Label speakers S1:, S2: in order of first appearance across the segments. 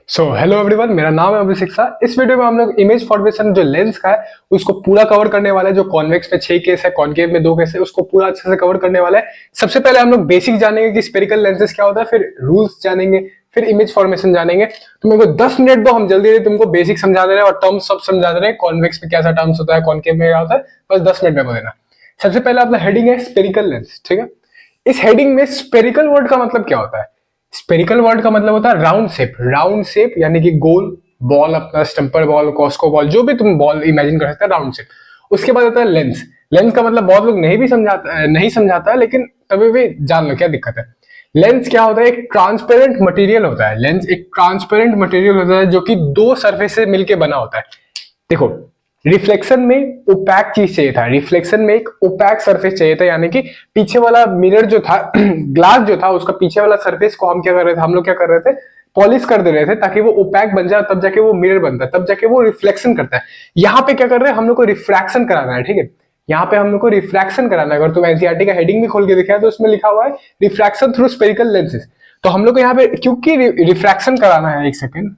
S1: Hello everyone, मेरा नाम है अभिषेक शाह। इस वीडियो में हम लोग इमेज फॉर्मेशन जो लेंस का है उसको पूरा कवर करने वाले हैं। जो कॉन्वेक्स में 6 केस है, कॉन्केव में 2 केस है, उसको पूरा अच्छे से कवर करने वाला है। सबसे पहले हम लोग बेसिक जानेंगे कि स्पेरिकल लेंसेज क्या होता है, फिर रूल्स जानेंगे, फिर इमेज फॉर्मेशन जानेंगे। तो मेरे को 10 मिनट दो, हम जल्दी तुमको बेसिक समझा दे रहे हैं और टर्म्स सब समझा दे रहे हैं। कॉन्वेक्स में कैसा टर्म्स होता है, कॉन्केव में क्या होता है, बस 10 मिनट में देना। सबसे पहले अपना हेडिंग है स्पेरिकल लेंस, ठीक है। इस हेडिंग में स्पेरिकल वर्ड का मतलब क्या होता है? स्पेरिकल वर्ड का मतलब होता है राउंड शेप। राउंड शेप यानी कि गोल बॉल, अपना स्टम्पर बॉल, कॉस्को बॉल, जो भी तुम बॉल इमेजिन कर सकते हो, राउंड शेप। उसके बाद होता है लेंस। लेंस का मतलब बहुत लोग नहीं समझाता है, लेकिन तभी भी जान लो क्या दिक्कत है। लेंस क्या होता है? एक ट्रांसपेरेंट मटेरियल होता है। लेंस एक ट्रांसपेरेंट मटेरियल होता है जो कि दो सरफेस से मिलकर बना होता है। देखो, रिफ्लेक्शन में ओपैक चीज चाहिए था। रिफ्लेक्शन में एक ओपैक सरफेस चाहिए था, यानी कि पीछे वाला मिरर जो था ग्लास जो था, उसका पीछे वाला सरफेस को हम क्या कर रहे थे, हम लोग क्या कर रहे थे, पॉलिश कर दे रहे थे ताकि वो ओपैक बन जाए, तब जाके वो मिरर बनता है, तब जाके वो रिफ्लेक्शन करता है। यहाँ पे क्या कर रहे हैं, हम लोग को रिफ्रैक्शन कराना है, ठीक है। यहाँ पे हम लोग को रिफ्रैक्शन कराना है। अगर तुम एनसीईआरटी का हेडिंग भी खोल के देखा है तो उसमें लिखा हुआ है रिफ्रैक्शन थ्रू स्पेरिकल लेंसेज। तो हम लोग को यहाँ पे क्योंकि रिफ्रैक्शन कराना है, एक सेकेंड,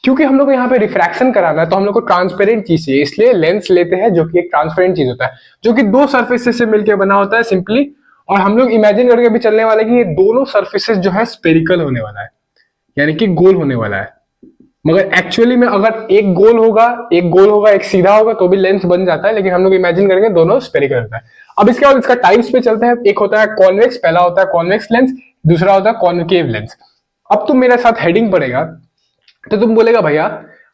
S1: क्योंकि हम लोग को यहाँ पे रिफ्रैक्शन कराना है तो हम लोग को ट्रांसपेरेंट चीज चाहिए, इसलिए लेंस लेते हैं जो कि एक ट्रांसपेरेंट चीज होता है, जो कि दो सरफेसेस से मिलकर बना होता है सिंपली। और हम लोग इमेजिन करके भी चलने वाले कि ये दोनों सरफेसेस जो है स्पेरिकल होने वाला है, यानी कि गोल होने वाला है। मगर एक्चुअली में अगर एक गोल होगा एक सीधा होगा तो भी लेंस बन जाता है, लेकिन हम लोग इमेजिन करेंगे दोनों स्पेरिकल होता है। अब इसके बाद इसका टाइप्स पे चलते हैं। एक होता है कॉन्वेक्स, पहला होता है कॉन्वेक्स लेंस, दूसरा होता है कॉनकेव लेंस। अब तुम मेरे साथ हेडिंग पढ़ेगा तो तुम बोलेगा भैया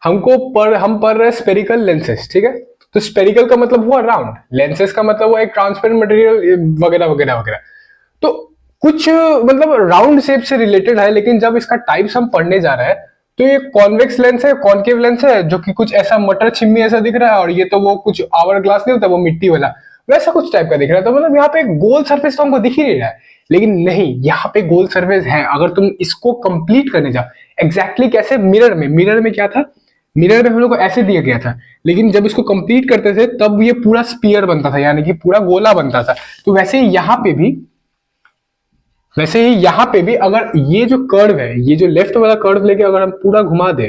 S1: हम पढ़ रहे स्पेरिकल लेंसेस, ठीक है। तो स्पेरिकल का मतलब हुआ राउंड, लेंसेस का मतलब हुआ एक ट्रांसपेरेंट मटेरियल वगैरह वगैरह वगैरह। तो कुछ मतलब राउंड शेप से रिलेटेड है, लेकिन जब इसका टाइप्स हम पढ़ने जा रहे हैं तो ये कॉन्वेक्स लेंस है, कॉनकेव लेंस है, जो कि कुछ ऐसा मटर छिम्मी ऐसा दिख रहा है, और ये तो वो कुछ आवर ग्लास नहीं होता वो मिट्टी वाला, वैसा कुछ टाइप का दिख रहा है। तो मतलब यहाँ पे गोल सरफेस तो हमको दिख ही नहीं रहा है, लेकिन नहीं, यहाँ पे गोल सरफेस है। अगर तुम इसको कंप्लीट करने जाओ एग्जैक्टली कैसे, मिरर में क्या था, मिरर में हम लोग को ऐसे दिया गया था, लेकिन जब इसको कंप्लीट करते थे तब ये पूरा स्पीयर बनता था, यानी कि पूरा गोला बनता था। तो वैसे ही यहाँ पे भी अगर ये जो कर्व है, ये जो लेफ्ट वाला कर्व लेके अगर हम पूरा घुमा दे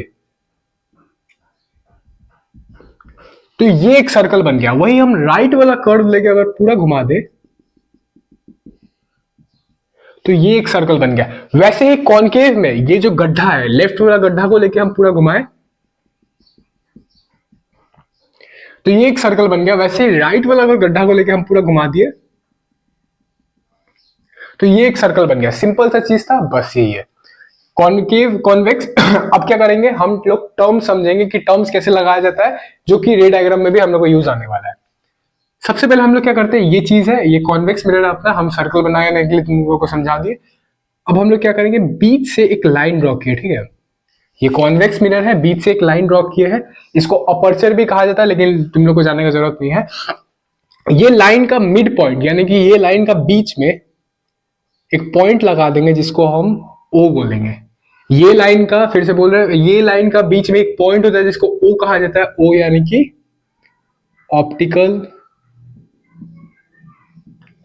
S1: तो ये एक सर्कल बन गया। वही हम राइट वाला कर्व लेके अगर पूरा घुमा दे तो ये एक सर्कल बन गया। वैसे ही कॉनकेव में ये जो गड्ढा है, लेफ्ट वाला गड्ढा को लेके हम पूरा घुमाए तो ये एक सर्कल बन गया। वैसे ही राइट वाला अगर गड्ढा को लेके हम पूरा घुमा दिए तो ये एक सर्कल बन गया। सिंपल सा चीज था, बस यही है कॉनकेव कॉन्वेक्स। अब क्या करेंगे, हम लोग टर्म समझेंगे कि टर्म्स कैसे लगाया जाता है, जो कि रे डायग्राम में भी हम लोग को यूज आने वाला है। सबसे पहले हम लोग क्या करते हैं, ये चीज है, ये कॉन्वेक्स मिरर है अपना, हम सर्कल बनाने के लिए तुम लोगों को समझा दिए। अब हम लोग क्या करेंगे, बीच से एक लाइन ड्रॉ किए, ठीक है। ये कॉन्वेक्स मिरर है, बीच से एक लाइन ड्रॉ किए है। इसको अपर्चर भी कहा जाता है, लेकिन तुम लोग को जानने की जरूरत नहीं है। ये लाइन का मिड पॉइंट, यानी कि ये लाइन का बीच में एक पॉइंट लगा देंगे जिसको हम ओ बोलेंगे। ये लाइन का, फिर से बोल रहे हैं, ये लाइन का बीच में एक पॉइंट होता है जिसको ओ कहा जाता है। ओ यानी कि ऑप्टिकल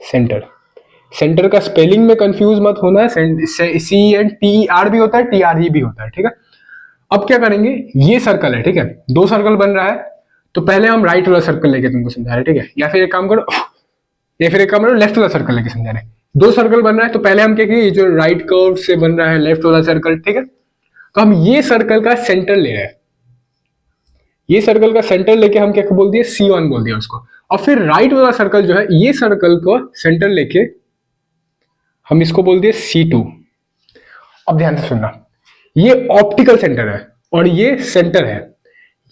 S1: सेंटर। सेंटर का स्पेलिंग में कंफ्यूज मत होना, CENTER भी होता है, TRE भी होता है, ठीक है। अब क्या करेंगे, ये सर्कल है, ठीक है, दो सर्कल बन रहा है। तो पहले हम राइट वाला सर्कल लेके तुमको समझा रहे हैं, ठीक है, या फिर एक काम करो लेफ्ट वाला सर्कल लेके समझा रहे हैं। दो सर्कल बन रहा है तो पहले हम क्या किए, ये जो राइट कर्व से बन रहा है लेफ्ट वाला सर्कल, ठीक है। तो हम ये सर्कल का सेंटर ले रहे हैं, ये सर्कल का सेंटर लेके हम क्या बोल दिए, C1 बोल दिया उसको। और फिर राइट वाला सर्कल जो है, ये सर्कल को सेंटर लेके हम इसको बोल दिए C2। अब ध्यान से सुनना, ये ऑप्टिकल सेंटर है और ये सेंटर है।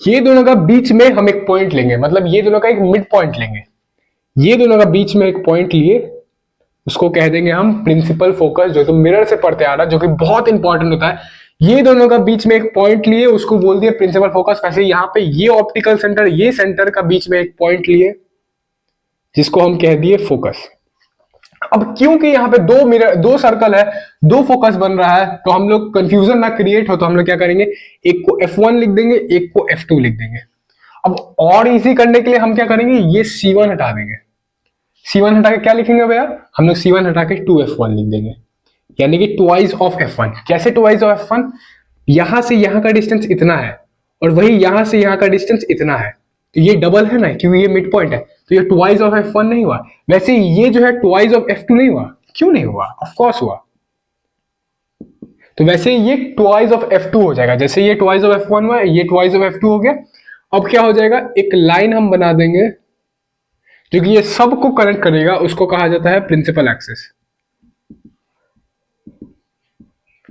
S1: ये दोनों का बीच में हम एक पॉइंट लेंगे, मतलब ये दोनों का एक मिड पॉइंट लेंगे। ये दोनों का बीच में एक पॉइंट लिए, उसको कह देंगे हम प्रिंसिपल फोकस, जो तुम मिरर से पढ़ते आ रहा, जो कि बहुत इंपॉर्टेंट होता है। ये दोनों का बीच में एक पॉइंट लिए, उसको बोल दिए प्रिंसिपल फोकस। वैसे यहाँ पे ये ऑप्टिकल सेंटर, ये सेंटर का बीच में एक पॉइंट लिए जिसको हम कह दिए फोकस। अब क्योंकि यहाँ पे दो सर्कल है, दो फोकस बन रहा है, तो हम लोग कंफ्यूजन ना क्रिएट हो तो हम लोग क्या करेंगे, एक को F1 लिख देंगे, एक को F2 लिख देंगे। अब और इजी करने के लिए हम क्या करेंगे, ये C1 हटा देंगे। C1 हटा के क्या लिखेंगे भैया, हम लोग C1 हटा के 2F1 लिख देंगे, यानी कि ट्वाइस ऑफ F1। कैसे ट्वाइस ऑफ F1, यहां से यहां का डिस्टेंस इतना है और वही यहां से यहां का डिस्टेंस इतना है, तो ये डबल है ना, क्योंकि ये मिड पॉइंट है, तो ये ट्वाइस ऑफ F1 नहीं हुआ। वैसे ये जो है ट्वाइस ऑफ F2 नहीं हुआ। क्यों नहीं हुआ? ऑफ कोर्स हुआ। तो वैसे ये ट्वाइस ऑफ F2 हो जाएगा, जैसे ये ट्वाइस ऑफ F1 हुआ, ये ट्वाइस ऑफ F2 हो गया। अब क्या हो जाएगा, एक लाइन हम बना देंगे जो कि ये सबको कनेक्ट करेगा, उसको कहा जाता है प्रिंसिपल एक्सिस।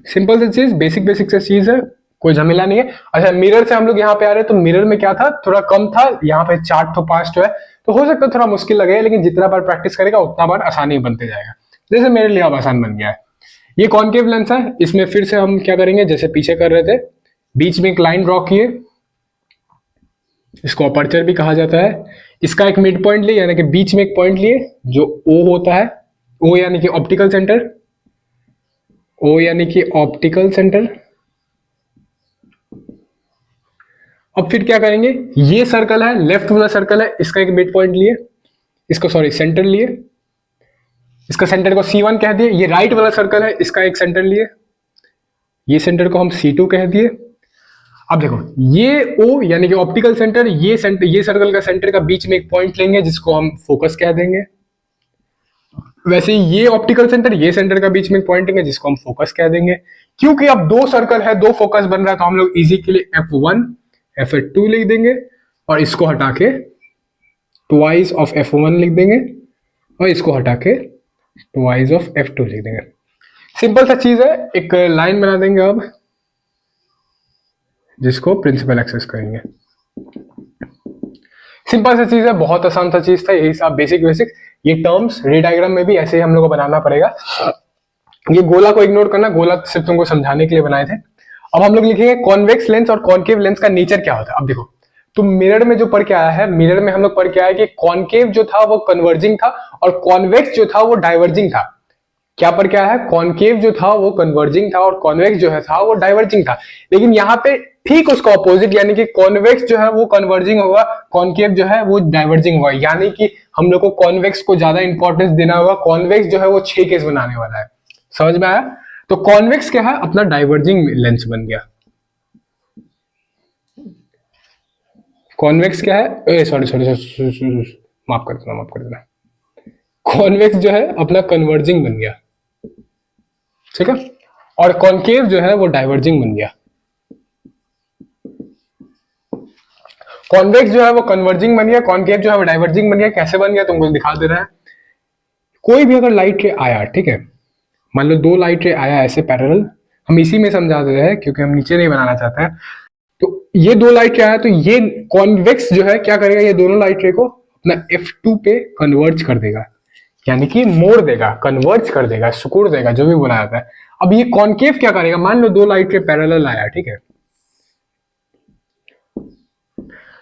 S1: सिंपल सी चीज, बेसिक बेसिक सी चीज है, कोई झमेला नहीं है। अच्छा, मिरर से हम लोग यहाँ पे आ रहे हैं, तो मिरर में क्या था, थोड़ा कम था, यहाँ पे 4 तो 5 जो है, तो हो सकता है थोड़ा मुश्किल लगे, लेकिन जितना बार प्रैक्टिस करेगा उतना बार आसानी बनते जाएगा। जैसे मेरे लिए अब आसान बन गया है। ये कॉनकेव लेंस है, इसमें फिर से हम क्या करेंगे, जैसे पीछे कर रहे थे, बीच में एक लाइन ड्रॉ किए, इसको अपर्चर भी कहा जाता है। इसका एक मिड पॉइंट लिए, यानी कि बीच में एक पॉइंट लिए जो O होता है, O यानी कि ऑप्टिकल सेंटर, O यानी कि ऑप्टिकल सेंटर। अब फिर क्या करेंगे, ये सर्कल है, लेफ्ट वाला सर्कल है, इसका एक मिड पॉइंट लिए, इसको सॉरी सेंटर लिए, इसका सेंटर को C1 कह दिए। ये राइट वाला सर्कल है, इसका एक सेंटर लिए, ये सेंटर को हम C2 कह दिए। अब देखो, ये O यानी कि ऑप्टिकल सेंटर, ये सेंटर, ये सर्कल का सेंटर का बीच में एक पॉइंट लेंगे जिसको हम फोकस कह देंगे। वैसे ये ऑप्टिकल सेंटर, ये सेंटर का बीच में एक पॉइंट लेंगे जिसको हम फोकस कह देंगे। क्योंकि अब दो सर्कल है, दो फोकस बन रहा है, तो हम लोग इजी के लिए F1 F2 लिख देंगे और इसको हटा के ट्वाइस ऑफ F1 लिख देंगे और इसको हटा के ट्वाइस ऑफ F2 लिख देंगे। सिंपल सा चीज है, एक लाइन बना देंगे अब जिसको प्रिंसिपल एक्सिस कहेंगे। सिंपल सा चीज है, बहुत आसान सा चीज था, यही सब बेसिक बेसिक। ये टर्म्स रे डायग्राम में भी ऐसे ही हम लोग को बनाना पड़ेगा। ये गोला को इग्नोर करना, गोला सिर्फ तुमको समझाने के लिए बनाए थे। अब हम लोग लिखेंगे कॉन्वेक्स लेंस और कॉन्केव लेंस का नेचर क्या होता है। अब देखो, तो मिरर में जो पढ़ के आया है, मिरर में हम लोग पढ़ के आया कि कॉन्केव जो था वो कन्वर्जिंग था और कॉन्वेक्स जो था वो डाइवर्जिंग था। क्या पर क्या है, कॉन्केव जो था वो कन्वर्जिंग था और कॉन्वेक्स जो है था वो डाइवर्जिंग था। लेकिन यहाँ पे ठीक उसका ऑपोजिट, यानी कि कॉन्वेक्स जो है वो कन्वर्जिंग होगा, कॉन्केव जो है वो डाइवर्जिंग होगा। यानी कि हम लोग को कॉन्वेक्स को ज्यादा इंपॉर्टेंस देना होगा। कॉन्वेक्स जो है वो 6 केस बनाने वाला है। समझ में आया? तो कॉन्वेक्स क्या है, अपना डाइवर्जिंग लेंस बन गया। कॉन्वेक्स क्या है, सॉरी सॉरी, माफ कर देना, माफ कर देना। कॉन्वेक्स जो है अपना कन्वर्जिंग बन गया, ठीक है, और कॉन्केव जो है वो डाइवर्जिंग बन गया। कॉन्वेक्स जो है वो कन्वर्जिंग बन गया, कॉन्केव जो है वो डाइवर्जिंग बन गया। कैसे बन गया तुमको दिखा दे रहा है। कोई भी अगर लाइट रे आया, ठीक है, मान लो 2 लाइट रे आया ऐसे पैरेलल, हम इसी में समझा दे रहे हैं क्योंकि हम नीचे नहीं बनाना चाहते हैं। तो ये 2 लाइट रे आया, तो ये कॉन्वेक्स जो है क्या करेगा, ये दोनों लाइट रे को अपना F2 पे कन्वर्ज कर देगा, यानी कि मोड़ देगा, कन्वर्ज कर देगा, सुकुड़ देगा, जो भी बोला जाता है। अब ये कॉन्केव क्या करेगा, मान लो 2 लाइट रे पैरेलल आया, ठीक है,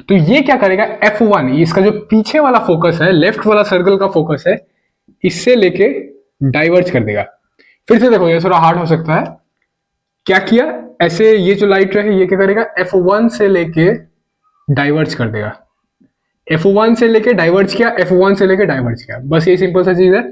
S1: तो ये क्या करेगा, F1 इसका जो पीछे वाला फोकस है, लेफ्ट वाला सर्कल का फोकस है, इससे लेके डाइवर्ज कर देगा। फिर से देखो, ये थोड़ा हार्ड हो सकता है। क्या किया, ऐसे ये जो लाइट रहे, ये क्या करेगा, F1 से लेके डाइवर्ज कर देगा। F1 से लेके डाइवर्ज किया, F1 से लेके डाइवर्ज किया, बस ये सिंपल सा चीज है।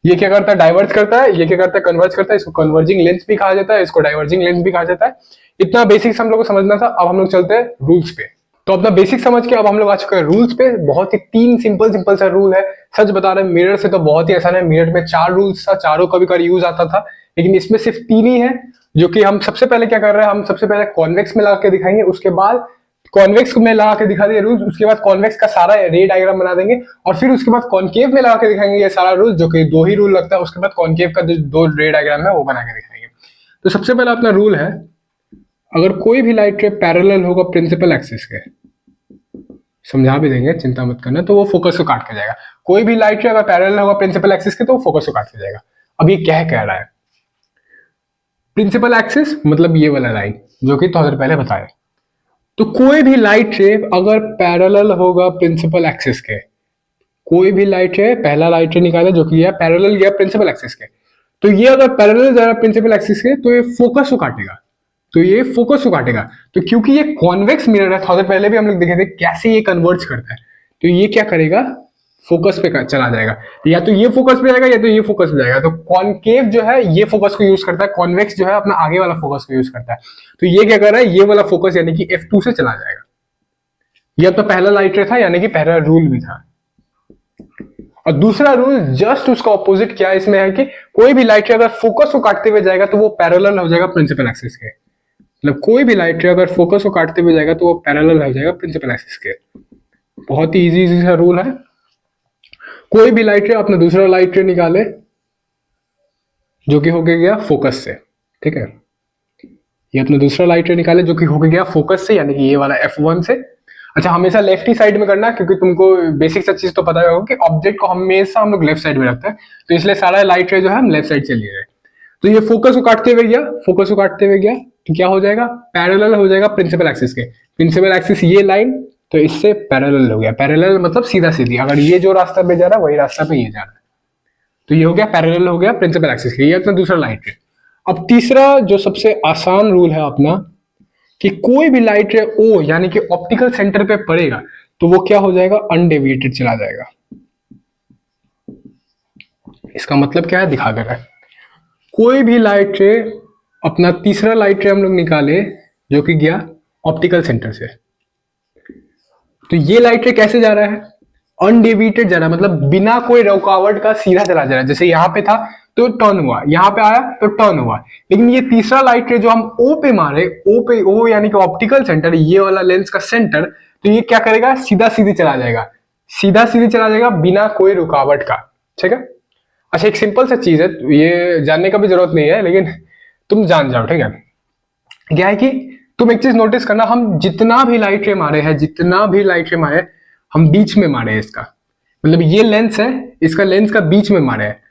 S1: ये क्या करता है, डाइवर्ज करता है, ये क्या करता है, कन्वर्ज करता है। इसको कन्वर्जिंग लेंस भी कहा जाता है, इसको डाइवर्जिंग लेंस भी कहा जाता है। इतना बेसिक्स हम लोग को समझना था। अब हम लोग चलते हैं रूल्स पे। तो अपना बेसिक समझ के अब हम लोग आ चुके हैं रूल्स पे। बहुत ही 3 सिंपल सिंपल सा रूल है। सच बता रहे हैं, मिरर से तो बहुत ही आसान है। मिरर में 4 रूल्स था, चारों कभी कभी यूज आता था, लेकिन इसमें सिर्फ 3 ही है। जो कि हम सबसे पहले क्या कर रहे हैं, हम सबसे पहले कॉन्वेक्स में लगा के दिखाएंगे, उसके बाद कॉन्वेक्स में लगा के दिखा दिए रूल्स, उसके बाद कॉन्वेक्स का सारा रे डायग्राम बना देंगे, और फिर उसके बाद कॉन्केव में लगा के दिखाएंगे ये सारा रूल, जो कि 2 ही रूल लगता है। उसके बाद कॉन्केव का जो 2 रे डायग्राम है वो बना के दिखाएंगे। तो सबसे पहला अपना रूल है, अगर कोई भी लाइट रे पैरेलल होगा प्रिंसिपल एक्सिस के, समझा भी देंगे, चिंता मत करना, तो वो फोकस को काट के जाएगा। कोई भी लाइट रे अगर पैरेलल होगा प्रिंसिपल एक्सिस के, तो वो फोकस को काट के जाएगा। अब ये क्या कह रहा है, प्रिंसिपल एक्सिस मतलब ये वाला लाइन जो कि थोड़ी देर पहले बताया। तो कोई भी लाइट रे अगर पैरेलल होगा प्रिंसिपल एक्सिस के, कोई भी लाइट रे, पहला लाइट रे निकाला जो कि पैरेलल गया प्रिंसिपल एक्सिस के, तो ये अगर पैरेलल जा रहा है प्रिंसिपल एक्सिस के, तो ये फोकस को काटेगा। तो ये फोकस को काटेगा। तो क्योंकि ये कॉन्वेक्स मिरर है, थोड़ा देर पहले भी हम लोग देखे थे कैसे ये कन्वर्ज करता है, तो ये क्या करेगा, फोकस पे चला जाएगा, या तो ये फोकस पे जाएगा या तो ये फोकस पे जाएगा। तो कॉनकेव जो है ये फोकस को यूज करता है, कॉन्वेक्स जो है अपना आगे वाला फोकस को यूज करता है। तो ये क्या कर रहा है, ये वाला फोकस यानी कि F2 से चला जाएगा। ये अपना पहला लाइट रे था, यानी कि पहला रूल भी था। और दूसरा रूल जस्ट उसका ऑपोजिट क्या है इसमें है कि कोई भी लाइट रे अगर फोकस को काटते हुए जाएगा तो वो पैरेलल हो जाएगा प्रिंसिपल एक्सिस के। मतलब कोई भी लाइट रे अगर फोकस को काटते हुए जाएगा तो वो पैरेलल हो जाएगा प्रिंसिपल एक्सिस के। बहुत ही इजी सा रूल है। कोई भी लाइट रे अपना दूसरा लाइट रे निकाले जो कि हो गया फोकस से, ठीक है। ये अपना दूसरा लाइट रे निकाले जो कि हो गया फोकस से, यानी कि ये वाला F1 से। अच्छा, हमेशा लेफ्ट ही साइड में करना, क्योंकि तुमको बेसिक सा चीज तो पता होगा कि ऑब्जेक्ट को हमेशा हम लोग लेफ्ट साइड में रखते हैं, तो इसलिए सारा लाइट रे जो है हम लेफ्ट साइड से लिए रहे। तो ये फोकस को काटते हुए गया, फोकस को काटते हुए गया तो क्या हो जाएगा, पैरेलल हो जाएगा प्रिंसिपल एक्सिस के। प्रिंसिपल एक्सिस ये लाइन तो इससे पैरेलल हो गया। पैरेलल मतलब सीधा सीधी, अगर ये जो रास्ता पे जा रहा है वही रास्ता पे ये जा रहा है, तो ये हो गया पैरेलल हो गया प्रिंसिपल एक्सिस के। ये अपना दूसरा लाइट रे। अब तीसरा जो सबसे आसान रूल है अपना कि कोई भी लाइट रे O यानी कि ऑप्टिकल सेंटर पे पड़ेगा तो वो क्या हो जाएगा, अनडेविएटेड चला जाएगा। इसका मतलब क्या है दिखा कर है, कोई भी लाइट रे अपना तीसरा लाइट रे हम लोग निकाले जो कि गया ऑप्टिकल सेंटर से, तो ये लाइट रे कैसे जा रहा है, अनडेविएटेड जा रहा है, मतलब बिना कोई रुकावट का सीधा चला जा रहा है। जैसे यहाँ पे था तो टर्न हुआ, यहाँ पे आया तो टर्न हुआ। लेकिन ये तीसरा लाइट रे जो हम O पे मारे, O यानी कि ऑप्टिकल सेंटर, ये वाला लेंस का सेंटर, तो ये क्या करेगा, सीधा सीधी चला जाएगा, सीधा सीधी चला जाएगा बिना कोई रुकावट का, ठीक है। अच्छा, एक सिंपल सा चीज है, ये जानने का भी जरूरत नहीं है लेकिन तुम जान जाओ, ठीक है। क्या है कि तुम एक चीज नोटिस करना, हम जितना भी लाइट रे मारे हैं, जितना भी लाइट रे मारे, हम बीच में मारे हैं इसका, मतलब ये लेंस है, इसका लेंस का बीच में मारे हैं।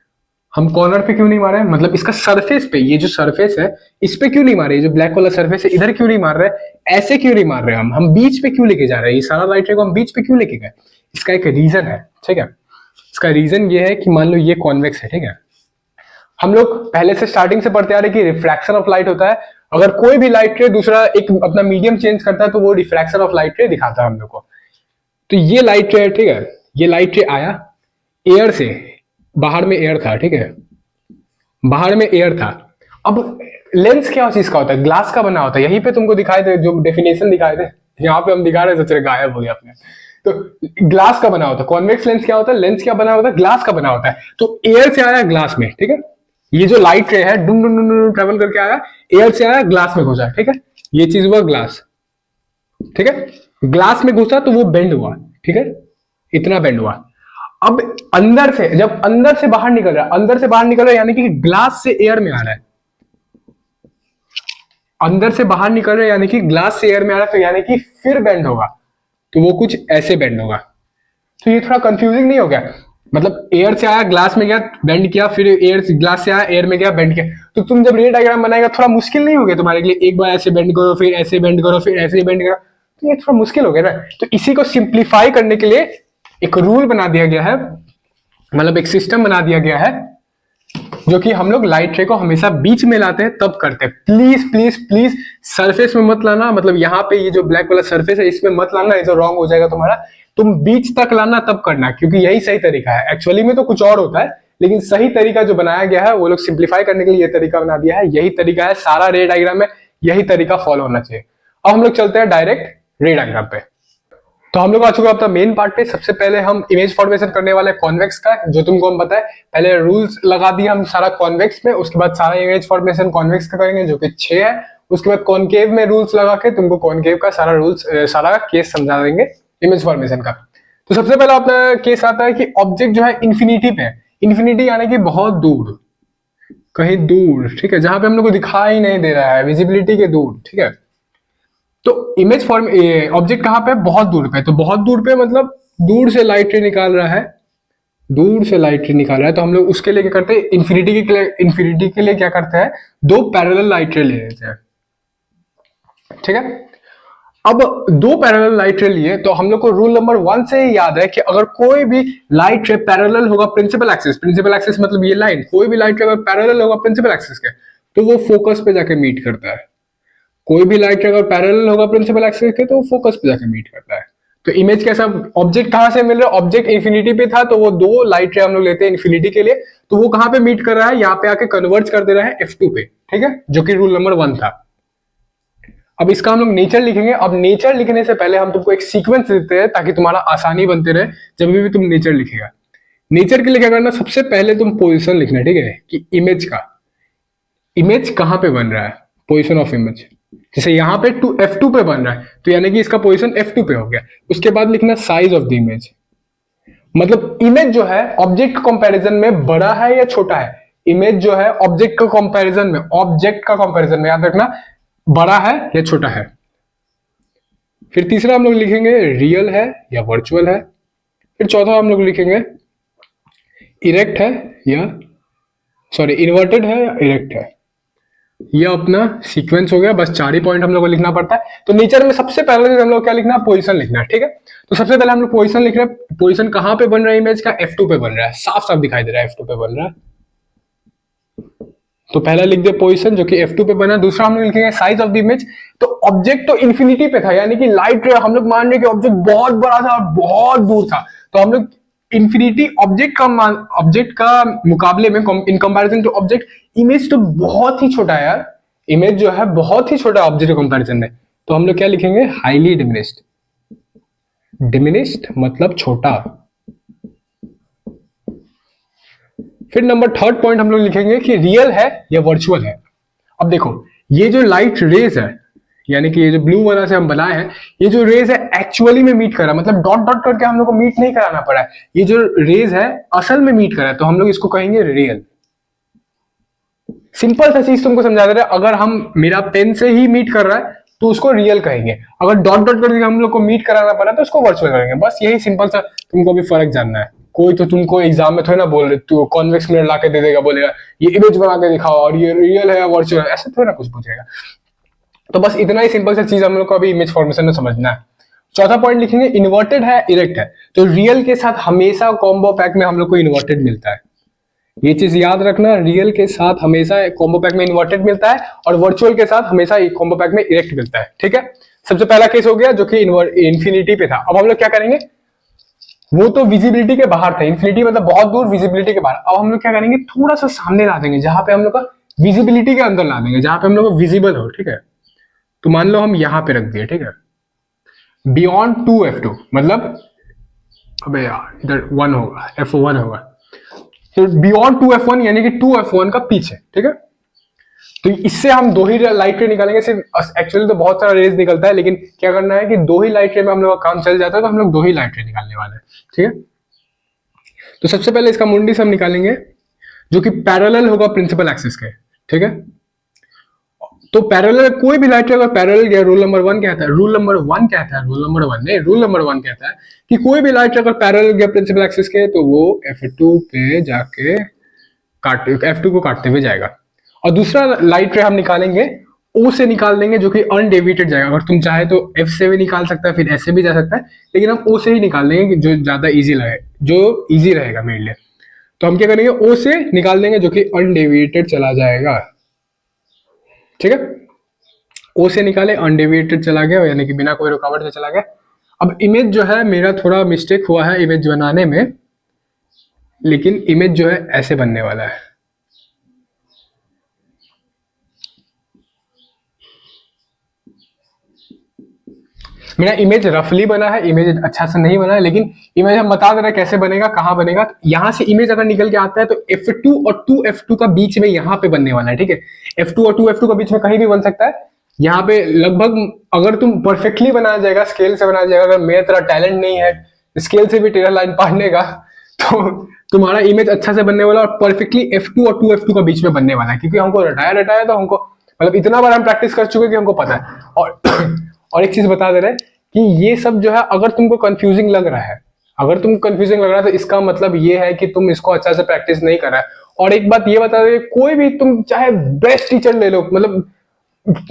S1: हम कॉर्नर पे क्यों नहीं मारे, मतलब इसका सरफेस पे, ये जो सरफेस है इस पे क्यों नहीं मारे, ये जो ब्लैक वाला सरफेस है इधर क्यों नहीं मार रहे, ऐसे क्यों नहीं मार रहे, हम बीच पे क्यों लेके जा रहे हैं, ये सारा लाइट रे को हम बीच पे क्यों लेके गए। इसका एक रीजन है, ठीक है। इसका रीजन ये है कि मान लो ये कॉन्वेक्स है, ठीक है। हम लोग पहले से स्टार्टिंग से पढ़ते आ रहे कि रिफ्रैक्शन ऑफ लाइट होता है। अगर कोई भी लाइट रे दूसरा एक अपना मीडियम चेंज करता है तो वो रिफ्रैक्शन ऑफ लाइट रे दिखाता है हम लोग को। तो ये लाइट रे, ठीक है, ये लाइट रे आया एयर से, बाहर में एयर था, ठीक है, बाहर में एयर था। अब लेंस क्या चीज का होता है, ग्लास का बना होता है। यहीं पे तुमको दिखाए थे जो डेफिनेशन दिखाए थे, यहाँ पे हम दिखा रहे थे, गायब हो गया अपने। तो ग्लास का बना होता है, कॉन्वेक्स लेंस क्या होता है, लेंस क्या बना होता है, ग्लास का बना होता है। तो एयर से आया ग्लास में, ठीक है, ये जो लाइट रे है डुन डुन डुन ट्रेवल करके आया, एयर से आया ग्लास में घुसा, ठीक है, ये चीज हुआ ग्लास, ठीक है। ग्लास में घुसा तो वो बेंड हुआ, ठीक है, इतना बेंड हुआ। अब अंदर से, जब अंदर से बाहर निकल रहा है, अंदर से बाहर निकल रहा है यानी कि ग्लास से एयर में आ रहा है, अंदर से बाहर निकल रहा है यानी कि ग्लास से एयर में आ रहा है, तो यानी कि फिर बेंड होगा, तो वो कुछ ऐसे बेंड होगा। तो ये थोड़ा कंफ्यूजिंग नहीं हो गया, मतलब एयर से आया ग्लास में गया बेंड किया, फिर एयर से ग्लास से आया एयर में गया बेंड किया। तो तुम जब रे डायग्राम बनाएगा थोड़ा मुश्किल नहीं हो गया तुम्हारे लिए, एक बार ऐसे बेंड करो फिर ऐसे बेंड करो फिर ऐसे बेंड करो, तो ये थोड़ा मुश्किल हो गया ना। तो इसी को सिंप्लीफाई करने के लिए एक रूल बना दिया गया है, मतलब एक सिस्टम बना दिया गया है, जो कि हम लोग लाइट रे को हमेशा बीच में लाते हैं तब करते हैं। प्लीज प्लीज प्लीज सरफेस में मत लाना, मतलब यहाँ पे ये जो ब्लैक वाला सरफेस है इसमें मत लाना, नहीं तो रॉन्ग हो जाएगा तुम्हारा। तुम बीच तक लाना तब करना, क्योंकि यही सही तरीका है। एक्चुअली में तो कुछ और होता है, लेकिन सही तरीका जो बनाया गया है वो लोग सिंप्लीफाई करने के लिए ये तरीका बना दिया है। यही तरीका है सारा रे डायग्राम में, यही तरीका फॉलो होना चाहिए। अब हम लोग चलते हैं डायरेक्ट रे डायग्राम पे। तो हम लोग आ चुके हैं अपना मेन पार्ट पे। सबसे पहले हम इमेज फॉर्मेशन करने वाले कॉन्वेक्स का, जो तुमको हम बताए, पहले रूल्स लगा दिए हम सारा कॉन्वेक्स में, उसके बाद सारा इमेज फॉर्मेशन कॉन्वेक्स का करेंगे जो कि 6 है। उसके बाद कॉनकेव में रूल्स लगा के तुमको कॉनकेव का सारा रूल्स, सारा केस समझा देंगे इमेज फॉर्मेशन का। तो सबसे पहला अपना केस आता है कि ऑब्जेक्ट जो है इन्फिनिटी पे, इन्फिनिटी यानी कि बहुत दूर, कहीं दूर, ठीक है, जहां पे हम लोग को दिखाई नहीं दे रहा है, विजिबिलिटी के दूर, ठीक है। तो इमेज फॉर्म ऑब्जेक्ट कहां पे है, बहुत दूर पे। तो बहुत दूर पे मतलब दूर से लाइट रे निकाल रहा है, दूर से लाइट रे निकाल रहा है, तो हम लोग उसके लिए क्या करते हैं, इन्फिनिटी के लिए क्या करते हैं, दो पैरेलल लाइट रे ले लेते हैं, ठीक है। अब दो पैरेलल लाइट रे लिए तो हम लोग को रूल नंबर 1 से याद है कि अगर कोई भी लाइट रे पैरेलल होगा प्रिंसिपल एक्सिस, प्रिंसिपल एक्सिस मतलब ये लाइन, कोई भी लाइट रे अगर पैरेलल होगा प्रिंसिपल एक्सिस के तो वो फोकस पे जाके मीट करता है। कोई भी लाइट रे अगर पैरेलल होगा प्रिंसिपल एक्सिस के तो वो फोकस पे जाके मीट करता है। तो इमेज कैसा, ऑब्जेक्ट कहां से मिल रहा है, ऑब्जेक्ट इन्फिनिटी पे था तो वो दो लाइट रे हम लोग लेते हैं इन्फिनिटी के लिए, तो वो कहां पे मीट कर रहा है, यहाँ पे आके कन्वर्ट कर दे रहा है F2 पे, ठीक है, जो कि रूल नंबर 1 था। अब इसका हम लोग नेचर लिखेंगे। अब नेचर लिखने से पहले हम तुमको एक सीक्वेंस देते हैं ताकि तुम्हारा आसानी बनते रहे जब भी तुम नेचर लिखेगा। नेचर के लिए क्या करना, सबसे पहले तुम पोजीशन लिखना, ठीक है, कि इमेज का, इमेज कहां पे बन रहा है, पोजीशन ऑफ इमेज। जैसे यहाँ पे F2 पे बन रहा है तो यानी कि इसका पोजीशन F2 पे हो गया। उसके बाद लिखना साइज ऑफ द इमेज, मतलब इमेज जो है ऑब्जेक्ट कंपैरिजन में बड़ा है या छोटा है। इमेज जो है ऑब्जेक्ट का कंपैरिजन में, ऑब्जेक्ट का कंपैरिजन में याद रखना बड़ा है या छोटा है। फिर तीसरा हम लोग लिखेंगे रियल है या वर्चुअल है। फिर चौथा हम लोग लिखेंगे इरेक्ट है या सॉरी इन्वर्टेड है या इरेक्ट है। ये अपना सीक्वेंस हो गया, बस 4 ही पॉइंट हम लोग को लिखना पड़ता है। तो नेचर में सबसे पहले हम लोग क्या लिखना है, पोजीशन लिखना है, ठीक है। तो सबसे पहले हम लोग पोजीशन लिख रहे हैं, पोजीशन कहां पे बन रहा है इमेज का, F2 पे बन रहा है, साफ साफ दिखाई दे रहा है F2 पे बन रहा है। तो पहला लिख दे पोजीशन जो कि F2 पे बना। दूसरा हम लोग लिखेंगे साइज ऑफ द इमेज। तो ऑब्जेक्ट तो इन्फिनिटी पे था, यानी कि लाइट रे हम लोग मान रहे कि ऑब्जेक्ट बहुत बड़ा था और बहुत दूर था, तो हम लोग इन्फिनिटी ऑब्जेक्ट का मुकाबले में, in comparison to object, image तो बहुत ही छोटा है यार, इमेज जो है बहुत ही छोटा ऑब्जेक्ट के कंपैरिजन में। तो हम लोग क्या लिखेंगे, हाईली डिमिनिश्ड। डिमिनिश्ड मतलब छोटा। फिर नंबर 3rd पॉइंट हम लोग लिखेंगे कि रियल है या वर्चुअल है। अब देखो ये जो लाइट रेज है, यानी कि ये जो ब्लू वाला से हम बनाए हैं, ये जो रेज है एक्चुअली में मीट कर रहा है, मतलब डॉट डॉट करके हम लोग को मीट नहीं कराना पड़ा है, ये जो रेज है असल में मीट कर रहा है, तो हम लोग इसको कहेंगे रियल। सिंपल सा चीज तुमको समझा दे रहा है, अगर हम मेरा पेन से ही मीट कर रहा है तो उसको रियल कहेंगे, अगर डॉट डॉट करके हम लोग को मीट कराना पड़ा तो उसको वर्चुअल करेंगे। बस यही सिंपल सा तुमको भी फर्क जानना है। कोई तो तुमको एग्जाम में थोड़ी ना बोल रहे तू कॉन्वेक्स मिरर ला के दे देगा, बोलेगा ये इमेज बना के दिखाओ और ये रियल है या वर्चुअल है, ऐसे थोड़ी ना कुछ पूछेगा। तो बस इतना ही सिंपल सा चीज हम लोग को अभी इमेज फॉर्मेशन में समझना है। चौथा पॉइंट लिखेंगे इन्वर्टेड है इरेक्ट है। तो रियल के साथ हमेशा कॉम्बो पैक में हम लोग को इन्वर्टेड मिलता है, ये चीज याद रखना, रियल के साथ हमेशा कॉम्बो पैक में इन्वर्टेड मिलता है और वर्चुअल के साथ हमेशा कॉम्बो पैक में इरेक्ट मिलता है, ठीक है। सबसे पहला केस हो गया जो कि इन्फिनिटी पे था। अब हम लोग क्या करेंगे, वो तो विजिबिलिटी के बाहर था, इन्फिनिटी मतलब बहुत दूर, विजिबिलिटी के बाहर। अब हम लोग क्या करेंगे, थोड़ा सा सामने ला देंगे जहां पे हम लोग का विजिबिलिटी के अंदर ला देंगे, जहां पे हम लोग विजिबल हो, ठीक है। तो मान लो हम यहां पे रख दिए, ठीक है, बियॉन्ड 2F2, मतलब अबे यार इधर 1 होगा, F1 होगा, तो बियॉन्ड 2F1 यानी कि 2F1 का पीछे, ठीक है। तो इससे हम 2 ही लाइट रे निकालेंगे, सिर्फ एक्चुअली तो बहुत सारा रेज निकलता है, लेकिन क्या करना है कि 2 ही लाइट रे में हम लोग का काम चल जाता है, तो हम लोग 2 ही लाइट रे निकालने वाले हैं, ठीक है। तो सबसे पहले इसका मुंडिस हम निकालेंगे जो कि पैरेलल होगा प्रिंसिपल एक्सिस के, ठीक है। तो पैरेलल कोई भी लाइट रे अगर पैरेलल गया, रूल नंबर 1 कहता है, रूल नंबर 1 कहता है, रूल नंबर 1 नहीं, रूल नंबर 1 कहता है कि कोई भी लाइट रे अगर पैरेलल गया प्रिंसिपल एक्सिस के तो वो F2 पे जाके F2 को काटते हुए जाएगा। और दूसरा लाइट रे हम निकालेंगे O से निकाल देंगे जो कि अनडेविएटेड जाएगा। अगर तुम चाहे तो F से भी निकाल सकता है, फिर ऐसे भी जा सकता है, लेकिन हम O से ही निकाल देंगे जो ज्यादा इजी लगे, जो इजी रहेगा मेरे लिए। तो हम क्या करेंगे, O से निकाल देंगे जो कि अनडेविएटेड चला जाएगा, ठीक है। O से निकाले, अनडेविएटेड चला गया, यानी कि बिना कोई रुकावट से चला गया। अब इमेज जो है, मेरा थोड़ा मिस्टेक हुआ है इमेज बनाने में, लेकिन इमेज जो है ऐसे बनने वाला है। मेरा इमेज रफली बना है, इमेज अच्छा से नहीं बना है, लेकिन इमेज हम बता दे रहे हैं कैसे बनेगा, कहां बनेगा। यहां से इमेज अगर निकल के आता है तो F2 और 2F2 का बीच में यहां पे बनने वाला है, ठीक है। F2 और 2F2 का बीच में कहीं भी बन सकता है, यहाँ पे लगभग अगर तुम परफेक्टली बनाया जाएगा, स्केल से बनाया जाएगा, अगर मेरे तरह टैलेंट नहीं है स्केल से भी टेढ़ा लाइन पाड़ने का, तो तुम्हारा इमेज अच्छा से बनने वाला और परफेक्टली F2 और 2F2 का बीच में बनने वाला है, क्योंकि हमको रटाया तो हमको मतलब इतना बार हम प्रैक्टिस कर चुके कि हमको पता है। और एक चीज बता दे रहे कि ये सब जो है अगर तुमको कंफ्यूजिंग लग रहा है, अगर तुमको कंफ्यूजिंग लग रहा है तो इसका मतलब ये है कि तुम इसको अच्छा से प्रैक्टिस नहीं कर रहा है। और एक बात ये बता दे, कोई भी तुम चाहे बेस्ट टीचर ले लो, मतलब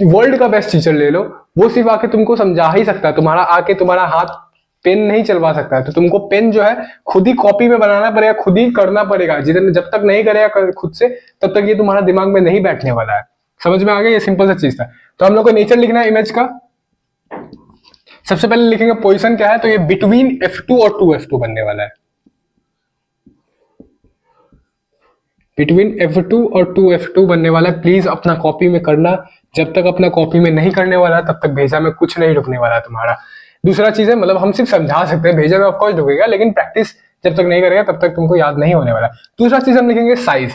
S1: वर्ल्ड का बेस्ट टीचर ले लो, वो सिर्फ आके तुमको समझा ही सकता है, तुम्हारा आके तुम्हारा हाथ पेन नहीं चलवा सकता है। तो तुमको पेन जो है खुद ही कॉपी में बनाना पड़ेगा, खुद ही करना पड़ेगा। जितने जब तक नहीं करेगा खुद से, तब तक ये तुम्हारा दिमाग में नहीं बैठने वाला है। समझ में आ गया, ये सिंपल सा चीज था। तो हम लोग को नेचर लिखना है इमेज का, सबसे पहले लिखेंगे पोजीशन क्या है, तो ये बिटवीन F2 और 2F2 बनने वाला है, बिटवीन F2 और 2F2 बनने वाला है। प्लीज अपना कॉपी में करना, जब तक अपना कॉपी में नहीं करने वाला तब तक भेजा में कुछ नहीं रुकने वाला तुम्हारा। दूसरा चीज है, मतलब हम सिर्फ समझा सकते हैं, भेजा में ऑफकोर्स रुकेगा, लेकिन प्रैक्टिस जब तक नहीं करेगा तब तक तुमको याद नहीं होने वाला। दूसरा चीज हम लिखेंगे साइज।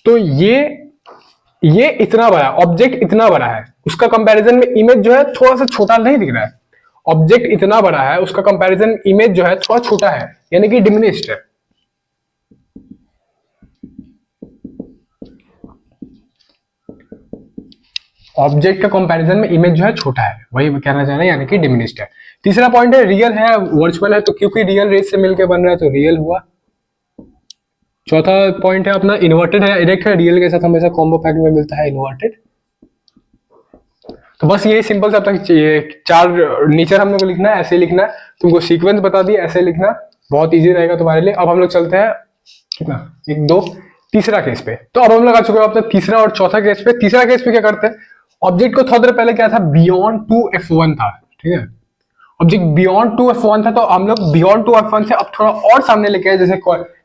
S1: तो ये इतना बड़ा ऑब्जेक्ट, इतना बड़ा है, उसका कंपैरिजन में इमेज जो है थोड़ा सा छोटा नहीं दिख रहा है। ऑब्जेक्ट इतना बड़ा है, उसका कंपैरिजन इमेज जो है थोड़ा छोटा है, यानी कि डिमिनिश्ड है। ऑब्जेक्ट का कंपैरिजन में इमेज जो है छोटा है, वही कहना चाह रहे हैं, यानी कि डिमिनिश्ड है। तीसरा पॉइंट है रियल है वर्चुअल है, तो क्योंकि रियल रेस से मिलकर बन रहा है तो रियल हुआ। चौथा पॉइंट है अपना इन्वर्टेड है, इरेक्ट है, रियल के साथ हमेशा कॉम्बो पैक में मिलता है इन्वर्टेड। तो बस ये सिंपल सा अब तक चार नेचर हम लोग को लिखना है, ऐसे लिखना है, तुमको सीक्वेंस बता दिया, ऐसे लिखना, बहुत इजी रहेगा तुम्हारे लिए। अब हम लोग चलते हैं कितना, एक दो तीसरा केस पे। तो अब हम लोग आ चुके हैं अपना तीसरा और चौथा केस पे। तीसरा केस पे क्या करते हैं, ऑब्जेक्ट को थोड़ा देर पहले क्या था, बियॉन्ड 2F1 था, ठीक है, ऑब्जेक्ट बियॉन्ड 2F1 था, तो हम लोग बियॉन्ड 2F1 से अब थोड़ा और सामने लेके आए। जैसे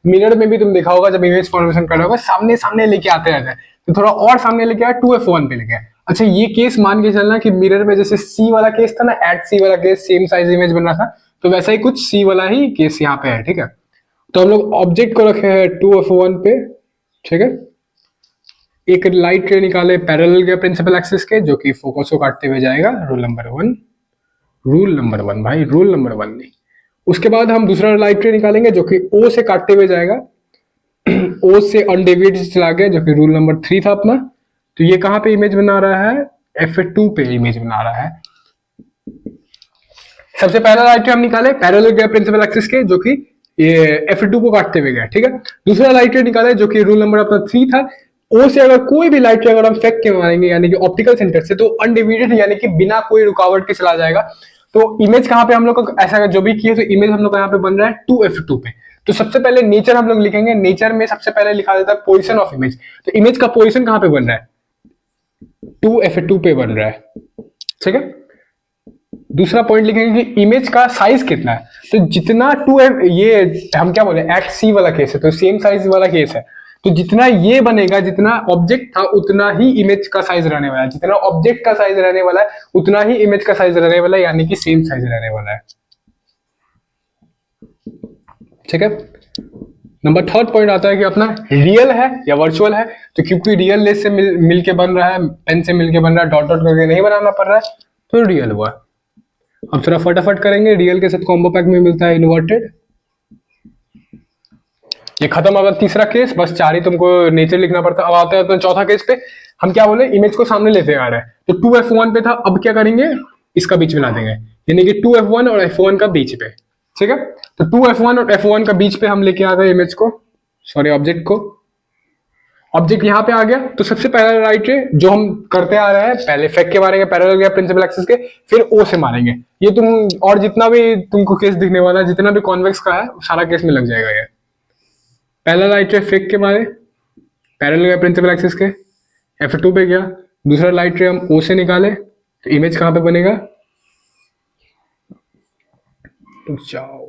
S1: मिरर में भी तुम देखा होगा, जब इमेज फॉर्मेशन कर रहे होगा सामने सामने लेके आते रहते हैं, तो थोड़ा और सामने लेके आए 2F1 पे लेके आए। अच्छा, ये केस मान के चलना कि मिरर में जैसे C वाला केस था ना, एट C वाला केस, सेम साइज इमेज बन रहा था, तो वैसा ही कुछ C वाला ही केस यहाँ पे है, ठीक है। तो हम लोग ऑब्जेक्ट को रखे हैं 2F1 पे, ठीक है। एक लाइट रे निकाले पैरेलल के प्रिंसिपल एक्सिस के, जो कि फोकस को काटते हुए जाएगा, रूल नंबर 1, रूल नंबर 1 भाई, रूल नंबर 1 नहीं। उसके बाद हम दूसरा लाइट रे निकालेंगे जो कि O से काटते हुए जाएगा, O से अनडेविएटेड चला गया, जो कि रूल नंबर 3 था अपना। तो ये कहां पे इमेज बना रहा है, F2 पे इमेज बना रहा है। सबसे पहला लाइट रे हम निकाले पैरेलल गया प्रिंसिपल एक्सिस के, जो कि ये F2 को काटते हुए गया, ठीक है। दूसरा लाइट रे निकाले जो कि रूल नंबर अपना 3 था। O से अगर कोई भी लाइट रे अगर हम फेंक के मारेंगे, यानी कि ऑप्टिकल सेंटर से, तो अनडिविडेड यानी कि बिना कोई रुकावट के चला जाएगा। तो इमेज कहां पे हम लोग को ऐसा जो भी किए, तो इमेज हम लोग का यहाँ पे बन रहा है 2F2 पे। तो सबसे पहले नेचर हम लोग लिखेंगे, नेचर में सबसे पहले लिखा जाता है पोजीशन ऑफ इमेज। तो इमेज का पोजीशन कहां पे बन रहा है, 2F2 पे बन रहा है, ठीक है। दूसरा पॉइंट लिखेंगे कि इमेज का साइज कितना है, तो जितना 2F, ये हम क्या बोले एट C वाला केस है, तो सेम साइज वाला केस है, तो जितना ये बनेगा, जितना ऑब्जेक्ट था उतना ही इमेज का साइज रहने वाला है, जितना ऑब्जेक्ट का साइज रहने वाला है उतना ही इमेज का साइज रहने वाला है, यानी कि सेम साइज रहने वाला है, ठीक है। नंबर थर्ड पॉइंट आता है कि अपना रियल है या वर्चुअल है, तो क्योंकि रियल लेस से मिल के बन रहा है, पेन से मिल के बन रहा है, डॉट डॉट करके नहीं बनाना पड़ रहा है, तो रियल हुआ। अब थोड़ा फटाफट करेंगे, रियल के साथ कॉम्बो पैक में मिलता है इन्वर्टेड। ये खत्म होगा तीसरा केस, बस चार ही तुमको नेचर लिखना पड़ता। अब आते हैं तो चौथा केस पे, हम क्या बोले, इमेज को सामने लेते आ रहे हैं, तो 2F1 पे था, अब क्या करेंगे, इसका बीच बना देंगे, यानी कि 2F1 और F1 का बीच पे, ठीक है। तो 2F1 और F1 का बीच पे हम लेके आ गए इमेज को, सॉरी ऑब्जेक्ट को। ऑब्जेक्ट यहाँ पे आ गया, तो सबसे पहला राइट रे जो हम करते आ रहे हैं, पहले फेंक के मारेंगे पैरेलल या प्रिंसिपल एक्सिस के, फिर O से मारेंगे। ये तुम और जितना भी तुमको केस दिखने वाला है, जितना भी कॉन्वेक्स का है, सारा केस में लग जाएगा ये। पहला लाइट रे फेंक के मारे पैरेलल गया प्रिंसिपल एक्सिस के, F2 पे गया। दूसरा लाइट रे हम O से निकाले, तो इमेज कहां पे बनेगा, तो जाओ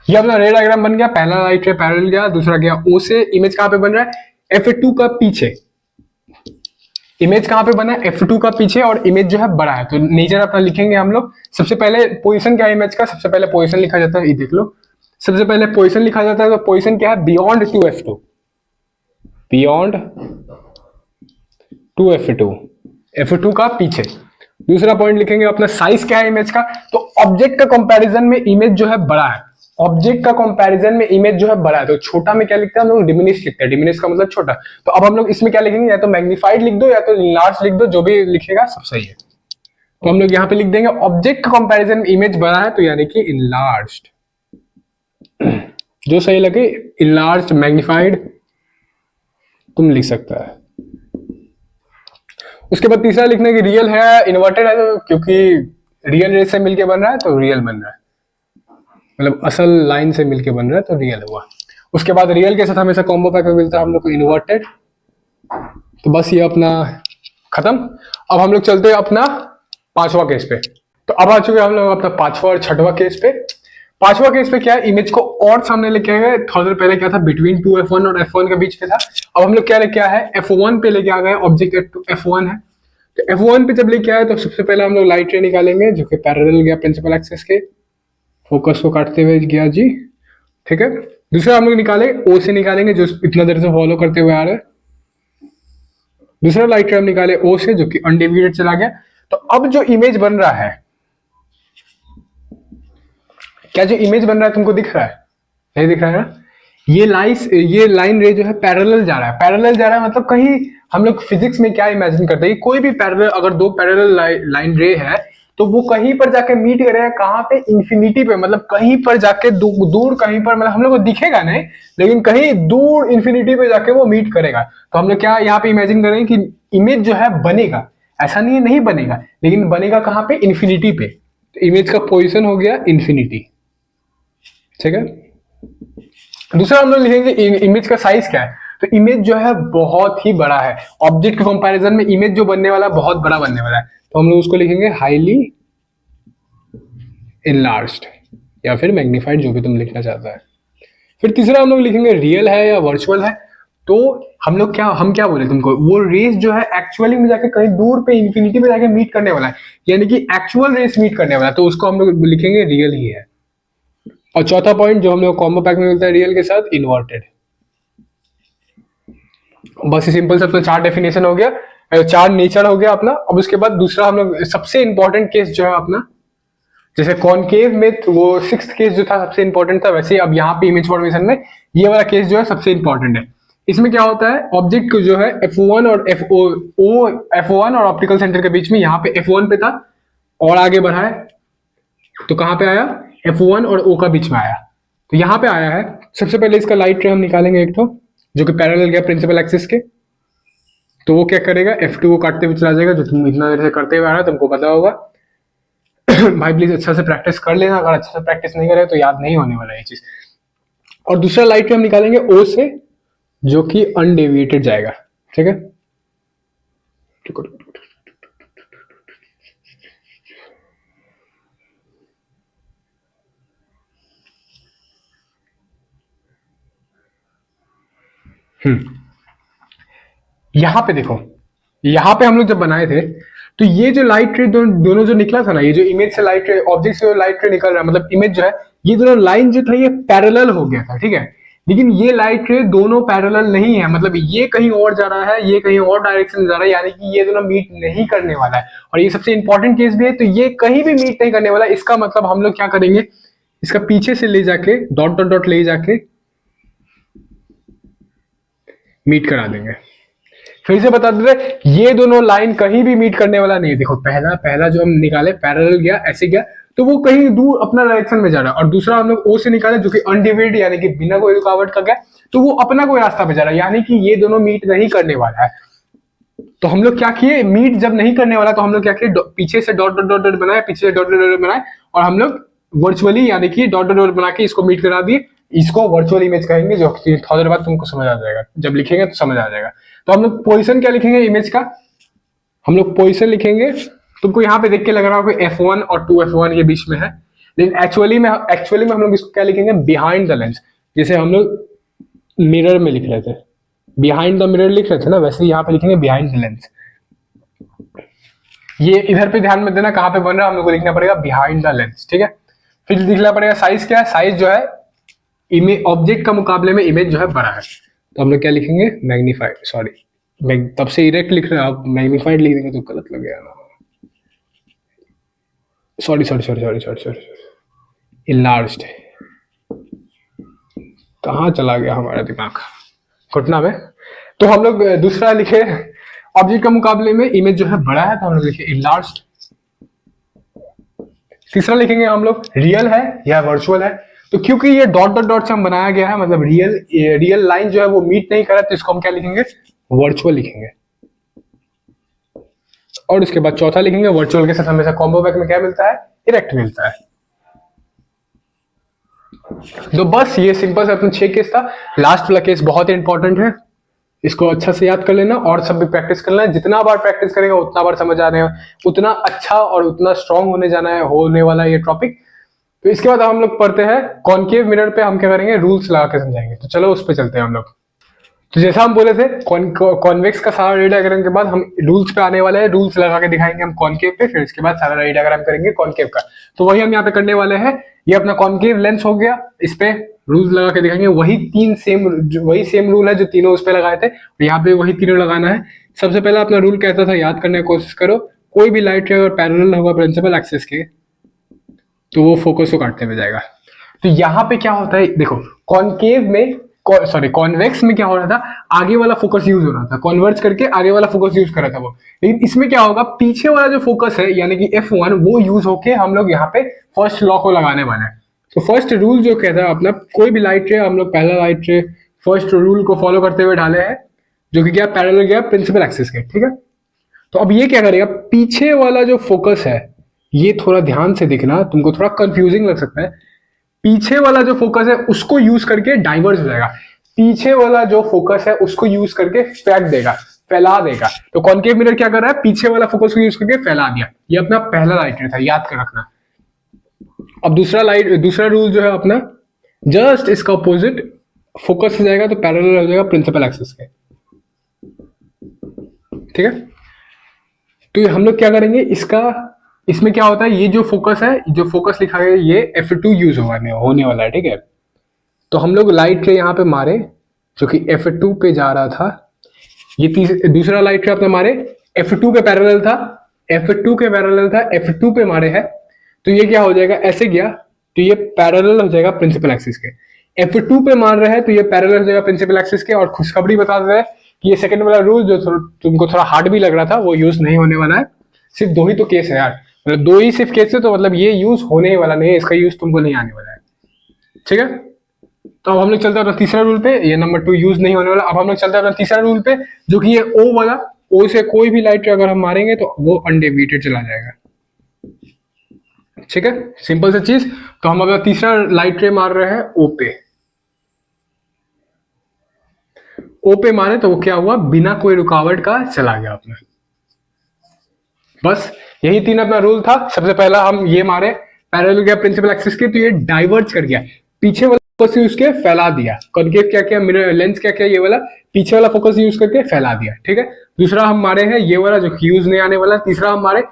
S1: ये अपना रे डायग्राम बन गया। पहला लाइट रे पैरेलल गया, दूसरा गया O से, इमेज कहां पे बन रहा है, F2 का पीछे। इमेज कहां पे बना है, F2 का पीछे, और इमेज जो है बड़ा है, तो नेचर अपना लिखेंगे हम लोग। सबसे पहले पोजीशन क्या है इमेज का, सबसे पहले पोजीशन लिखा जाता है, ये देख लो, सबसे पहले पोजीशन लिखा जाता है, तो पोजीशन क्या है, beyond 2F2, beyond 2F2, F2 का पीछे। दूसरा पॉइंट लिखेंगे अपना साइज क्या है इमेज का, तो ऑब्जेक्ट का कंपैरिजन में इमेज जो है बड़ा है, ऑब्जेक्ट का कंपैरिजन में इमेज जो है बड़ा है, तो छोटा में क्या लिखते हैं हम लोग, डिमिनिश लिखते हैं, डिमिनिश का मतलब छोटा। तो अब हम लोग इसमें क्या लिखेंगे, या तो मैग्नीफाइड लिख दो या तो लार्ज लिख दो, जो भी लिखेगा सब सही है। तो हम लोग यहाँ पे लिख देंगे ऑब्जेक्ट का कंपैरिजन में इमेज बड़ा है, तो यानी कि इनलार्ज्ड, जो सही लगे, इनलार्ज्ड, मैग्नीफाइड तुम लिख सकता है। उसके बाद तीसरा लिखना है कि रियल है, इन्वर्टेड है, तो क्योंकि रियल रेस से मिलके बन रहा है तो रियल बन रहा है, मतलब असल लाइन से मिलके बन रहा है, तो रियल हुआ। उसके बाद रियल के साथ हमेशा कॉम्बो पैक में मिलता है हम लोग को इन्वर्टेड, तो बस ये अपना खत्म। अब हम लोग चलते हैं अपना पांचवा केस पे। तो अब आ चुके हैं हम लोग अपना पांचवा और छठवा केस पे। पांचवा केस पे क्या है, इमेज को और सामने लेके आए। थोड़ा देर पहले क्या था, बिटवीन टू F1 और F1 के बीच पे था। अब हम लोग क्या लेके आए हैं, F1 पे लेके आ गए, ऑब्जेक्ट F1 है। तो F1 पे जब लेके आए तो सबसे पहले हम लोग लाइट रे निकालेंगे जो कि पैरेलल गया प्रिंसिपल एक्सिस के, फोकस को काटते हुए गया जी, ठीक है। दूसरा हम लोग निकाले ओ से निकालेंगे जो इतना देर से फॉलो करते हुए आ रहे हैं। दूसरा लाइट रे हम निकाले ओ से जो कि अनडिवाइडेड चला गया। तो अब जो इमेज बन रहा है, क्या जो इमेज बन रहा है तुमको दिख रहा है? नहीं दिख रहा है ना? ये लाइन रे जो है पैरेलल जा रहा है। पैरेलल जा रहा है मतलब कहीं हम लोग फिजिक्स में क्या इमेजिन करते हैं, कोई भी पैरेलल, अगर दो पैरेलल लाइन रे है तो वो कहीं पर जाके मीट करेगा, कहां पे? इन्फिनिटी पे, मतलब कहीं पर जाके दूर कहीं पर, मतलब हम लोग को दिखेगा नहीं लेकिन कहीं दूर इन्फिनिटी पे जाके वो मीट करेगा। तो हम लोग क्या यहाँ पे इमेजिन करेंगे कि इमेज जो है बनेगा, ऐसा नहीं है नहीं बनेगा, लेकिन बनेगा कहां पे? इन्फिनिटी पे। तो इमेज का पोजिशन हो गया इन्फिनिटी, ठीक है। दूसरा हम लोग लिखेंगे इमेज का साइज क्या है। तो इमेज जो है बहुत ही बड़ा है, ऑब्जेक्ट के कंपैरिजन में इमेज जो बनने वाला है बहुत बड़ा बनने वाला है। तो हम लोग उसको लिखेंगे हाईली इनलार्ज्ड या फिर मैग्नीफाइड, जो भी तुम लिखना चाहता है। फिर तीसरा हम लोग लिखेंगे रियल है या वर्चुअल है। तो हम क्या बोले तुमको, वो रेस जो है एक्चुअली में जाके कहीं दूर पे इन्फिनिटी पे जाके मीट करने वाला है, यानी कि एक्चुअल रेस मीट करने वाला है, तो उसको हम लोग लिखेंगे रियल ही है। और चौथा पॉइंट जो हम लोग कॉम्बो पैक में मिलता है रियल के साथ, इन्वर्टेड। बस सिंपल सा अपना चार डेफिनेशन हो गया, चार नेचर हो गया अपना। अब उसके बाद दूसरा हम लोग सबसे इंपॉर्टेंट केस जो है अपना, जैसे कॉनकेव में वो सिक्स्थ केस जो था सबसे इंपॉर्टेंट था, वैसे अब यहाँ पे इमेज फॉर्मेशन में ये वाला केस जो है सबसे इंपॉर्टेंट है। इसमें क्या होता है, ऑब्जेक्ट को जो है F1 और F1 और ऑप्टिकल सेंटर के बीच में, यहाँ पे F1 पे था और आगे बढ़ा है तो कहां पे आया? F1 और O का बीच में आया, तो यहां पे आया है। सबसे पहले इसका लाइट रे हम निकालेंगे एक तो, जो कि पैरेलल गया प्रिंसिपल एक्सिस के। तो वो क्या करेगा, F2 को काटते हुए चला जाएगा, जो तुम इतना देर से करते हुए आ रहा है तुमको पता होगा। भाई प्लीज अच्छा से प्रैक्टिस कर लेना, अगर अच्छा से प्रैक्टिस नहीं करे तो याद नहीं होने वाला ये चीज। और दूसरा लाइट रे हम निकालेंगे O से, जो कि अनडेविएटेड जाएगा, ठीक है। यहां पे देखो, यहां पे हम लोग जब बनाए थे तो ये जो लाइट रे दोनों जो निकला था ना, ये जो इमेज से लाइट रे, ऑब्जेक्ट से लाइट रे निकल रहा है, मतलब इमेज जो है, ये दोनों लाइन जो था ये पैरेलल हो गया था, ठीक है। लेकिन ये लाइट रे दोनों पैरेलल नहीं है, मतलब ये कहीं और जा रहा है, ये कहीं और डायरेक्शन में जा रहा है, यानी कि ये दोनों मीट नहीं करने वाला है। और ये सबसे इंपॉर्टेंट केस भी है, तो ये कहीं भी मीट नहीं करने वाला। इसका मतलब हम लोग क्या करेंगे, इसका पीछे से ले जाके डॉट डॉट डॉट ले जाके मीट करा देंगे। फिर से बता देते, ये दोनों लाइन कहीं भी मीट करने वाला नहीं है। देखो पहला जो हम निकाले पैरेलल गया, ऐसे गया, तो वो कहीं दूर अपना डायरेक्शन में जा रहा है। और दूसरा हम लोग ओ से निकाले जो कि अनडिवाइडेड, यानी कि बिना कोई रुकावट का गया, तो वो अपना कोई रास्ता पे जा रहा है, यानी कि ये दोनों मीट नहीं करने वाला है। तो हम लोग क्या किए, मीट जब नहीं करने वाला तो हम लोग क्या किए, पीछे से डॉट डॉट डॉट डॉट बनाए, पीछे से डॉट डॉट डॉट बनाए, और हम लोग वर्चुअली यानी कि डॉट डॉट डॉट बना के इसको मीट करा दिए। इसको वर्चुअल इमेज कहेंगे, जो थोड़ी देर बाद तुमको समझ आ जाएगा, जब लिखेंगे तो समझ आ जाएगा। तो हम लोग पोजिशन क्या लिखेंगे इमेज का, हम लोग पोजिशन लिखेंगे। तुमको यहाँ पे देख के लग रहा होगा F1 और 2F1 के बीच में है, लेकिन एक्चुअली में हम लोग इसको क्या लिखेंगे, बिहाइंड द लेंस। जैसे हम लोग मिरर में लिख रहे थे, बिहाइंड द मिरर लिख रहे थे ना, वैसे यहाँ पे लिखेंगे बिहाइंड द लेंस। ये इधर पे ध्यान में देना, कहाँ पे बन रहा है, हम लोग को लिखना पड़ेगा बिहाइंड द लेंस, ठीक है। फिर लिखना पड़ेगा साइज क्या है, साइज जो है इमेज ऑब्जेक्ट का मुकाबले में इमेज जो है बड़ा है, तो हम लोग क्या लिखेंगे, मैग्नीफाइड, सॉरी तब से इरेक्ट लिख रहे हैं, आप मैग्नीफाइड लिख देंगे तो गलत लग गया ना, sorry sorry sorry sorry sorry sorry enlarged. कहाँ चला गया हमारा दिमाग, घुटना में। तो हम लोग दूसरा लिखे, ऑब्जेक्ट का मुकाबले में इमेज जो है बड़ा है, तो हम लोग लिखे इनलार्ज्ड। तीसरा लिखेंगे हम लोग रियल है या वर्चुअल है। तो क्योंकि ये डॉट डॉट डॉट से हम बनाया गया है, मतलब रियल लाइन जो है वो मीट नहीं कर रहा, तो इसको हम क्या लिखेंगे, वर्चुअल लिखेंगे। और उसके बाद चौथा लिखेंगे, वर्चुअल के साथ हमेशा कॉम्बो पैक में क्या मिलता है, इरेक्ट मिलता है। तो बस ये सिंपल से अपना 6 केस था। लास्ट वाला केस बहुत इंपॉर्टेंट है, इसको अच्छा से याद कर लेना और सब भी प्रैक्टिस करना है। जितना बार प्रैक्टिस करेगा उतना बार समझ आने उतना अच्छा और उतना स्ट्रांग होने वाला ये टॉपिक। तो इसके बाद हम लोग पढ़ते हैं कॉनकेव मिरर पे हम क्या करेंगे, रूल्स लगा के समझाएंगे। तो चलो उस पे चलते हैं हम लोग। तो जैसा हम बोले थे कॉन्वेक्स का सारा रे डायग्राम के बाद हम रूल्स पे आने वाले हैं, रूल्स लगा के दिखाएंगे हम कॉनकेव पे, फिर इसके बाद सारा रे डायग्राम करेंगे कॉनकेव का। तो वही हम यहाँ पे करने वाले हैं। ये अपना कॉनकेव लेंस हो गया, इस पे रूल्स लगा के दिखाएंगे। वही सेम रूल है जो तीनों उस पे लगाए थे, यहाँ पे वही तीनों लगाना है। सबसे पहला अपना रूल कहता था, याद करने की कोशिश करो, कोई भी लाइट रे अगर पैरेलल होगा प्रिंसिपल एक्सिस के तो वो फोकस को काटते हुए जाएगा। तो यहाँ पे क्या होता है देखो, कॉनकेव में कॉन्वेक्स में क्या हो रहा था, आगे वाला फोकस यूज हो रहा था, कॉन्वर्ज करके आगे वाला फोकस यूज कर रहा था वो। लेकिन इसमें क्या होगा, पीछे वाला जो फोकस है यानी कि F1 वो यूज होके हम लोग यहाँ पे फर्स्ट लॉ को लगाने वाले हैं। तो फर्स्ट रूल जो कहता है अपना, कोई भी लाइट रे हम लोग पहला लाइट रे फर्स्ट रूल को फॉलो करते हुए डाले हैं, जो कि क्या पैरेलल गया प्रिंसिपल एक्सिस के, ठीक है। तो अब ये क्या करेगा, पीछे वाला जो फोकस है, ये थोड़ा ध्यान से देखना, तुमको थोड़ा कंफ्यूजिंग लग सकता है। पीछे वाला जो फोकस है उसको यूज करके डाइवर्ज हो जाएगा, पीछे वाला जो फोकस है उसको यूज करके फेंक देगा, फैला देगा। तो कॉनकेव मिरर क्या कर रहा है, पीछे वाला फोकस को यूज करके फैला दिया। ये अपना पहला लाइट रे था, याद कर रखना। अब दूसरा रूल जो है अपना, जस्ट इसका अपोजिट, फोकस से जाएगा तो पैरेलल हो जाएगा प्रिंसिपल एक्सिस के, ठीक है। तो हम लोग क्या करेंगे, इसमें क्या होता है, ये जो फोकस है, जो फोकस लिखा है ये F2 यूज होने वाला है, ठीक है। तो हम लोग लाइट रे यहाँ पे मारे जो कि F2 पे जा रहा था, ये दूसरा लाइट रे अपने मारे F2 के पैरेलल था, F2 पे मारे है। तो ये क्या हो जाएगा, ऐसे गया तो ये पैरेलल हो जाएगा प्रिंसिपल एक्सिस के। F2 पे मार रहे हैं तो ये पैरेलल हो जाएगा प्रिंसिपल एक्सिस के। और खुशखबरी बता दे रहे हैं कि ये सेकंड वाला रूल जो तुमको थोड़ा हार्ड भी लग रहा था वो यूज नहीं होने वाला है। सिर्फ दो ही तो केस है यार, मतलब दो ही सिर्फ केस है, तो मतलब ये यूज होने ही वाला नहीं है, इसका यूज तुमको नहीं आने वाला है, ठीक है। तो अब हम लोग चलते हैं अपना तीसरा रूल पे, ये नंबर 2 यूज नहीं होने वाला। अब हम लोग चलते हैं अपना तीसरा रूल पे, जो कि ये O वाला, O से कोई भी लाइट अगर हम मारेंगे तो वो अनडेविएटेड चला जाएगा, ठीक है, सिंपल सा चीज। तो हम अपना तीसरा लाइट रे मार रहे हैं O पे मारे तो वो क्या हुआ, बिना कोई रुकावट का चला गया अपना। बस यही तीन अपना रूल था। सबसे पहला हम ये मारे पैरेलल गया प्रिंसिपल एक्सिस के, तो ये डाइवर्ज कर गया, पीछे वाला फोकस यूज के फैला दिया। कॉनकेव क्या किया, मिरर लेंस क्या किया, ये वाला पीछे वाला फोकस यूज करके फैला दिया, ठीक है। दूसरा हम मारे हैं ये वाला जो यूज नहीं आने वाला। तीसरा हम मारे